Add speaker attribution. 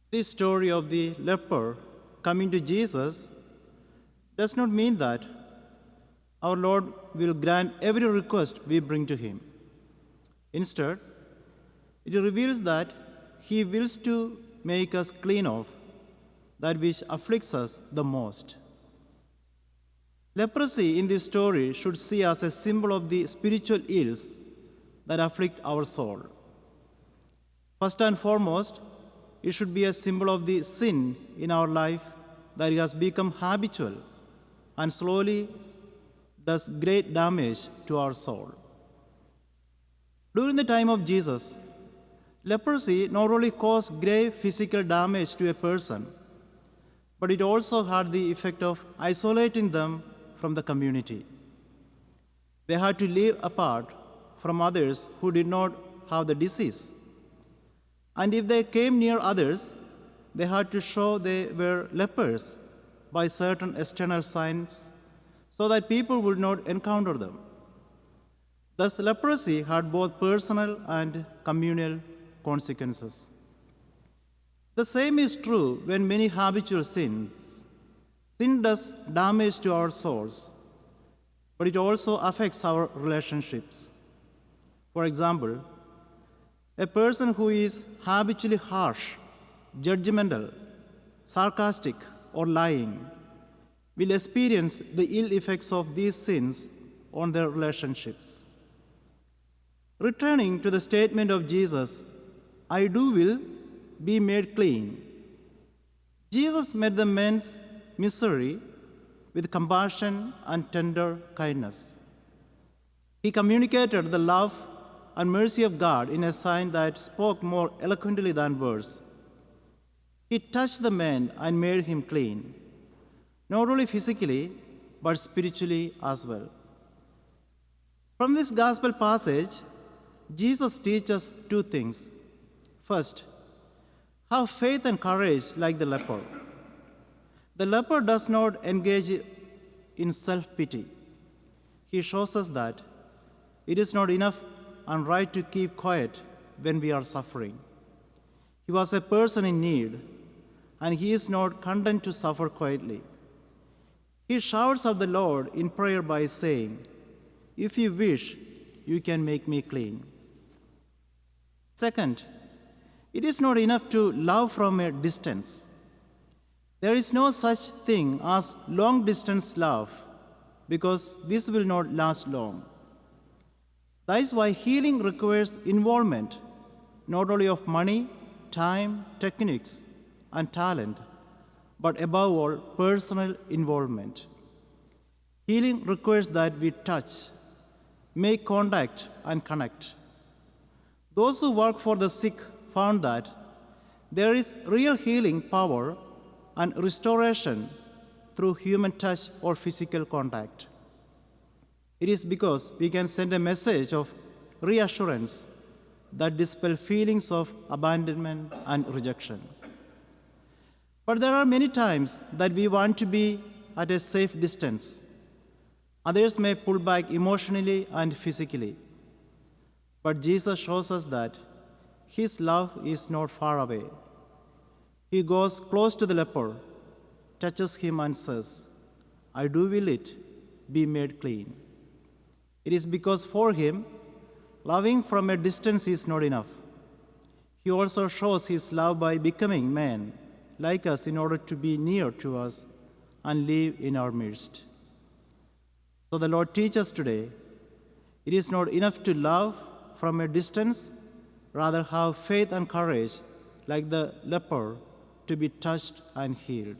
Speaker 1: This story of the leper coming to Jesus does not mean that our Lord will grant every request we bring to Him. Instead, it reveals that He wills to make us clean of that which afflicts us the most. Leprosy in this story should see as a symbol of the spiritual ills that afflict our soul. First and foremost, it should be a symbol of the sin in our life that has become habitual and slowly does great damage to our soul. During the time of Jesus, leprosy not only caused grave physical damage to a person, but it also had the effect of isolating them from the community. They had to live apart from others who did not have the disease. And if they came near others, they had to show they were lepers by certain external signs so that people would not encounter them. Thus, leprosy had both personal and communal consequences. The same is true when many habitual sins. Sin does damage to our souls, but it also affects our relationships. For example, a person who is habitually harsh, judgmental, sarcastic, or lying will experience the ill effects of these sins on their relationships. Returning to the statement of Jesus, I do will be made clean. Jesus met the man's misery with compassion and tender kindness. He communicated the love and mercy of God in a sign that spoke more eloquently than words. He touched the man and made him clean, not only physically, but spiritually as well. From this gospel passage, Jesus teaches two things. First, have faith and courage like the leper. The leper does not engage in self-pity. He shows us that it is not enough and right to keep quiet when we are suffering. He was a person in need, and he is not content to suffer quietly. He shouts at the Lord in prayer by saying, if you wish, you can make me clean. Second, it is not enough to love from a distance. There is no such thing as long-distance love, because this will not last long. That is why healing requires involvement, not only of money, time, techniques, and talent, but above all, personal involvement. Healing requires that we touch, make contact, and connect. Those who work for the sick found that there is real healing power and restoration through human touch or physical contact. It is because we can send a message of reassurance that dispels feelings of abandonment and rejection. But there are many times that we want to be at a safe distance. Others may pull back emotionally and physically. But Jesus shows us that His love is not far away. He goes close to the leper, touches him and says, I do will it be made clean. It is because for him, loving from a distance is not enough. He also shows his love by becoming man, like us, in order to be near to us and live in our midst. So the Lord teaches us today, it is not enough to love from a distance, rather have faith and courage, like the leper, to be touched and healed.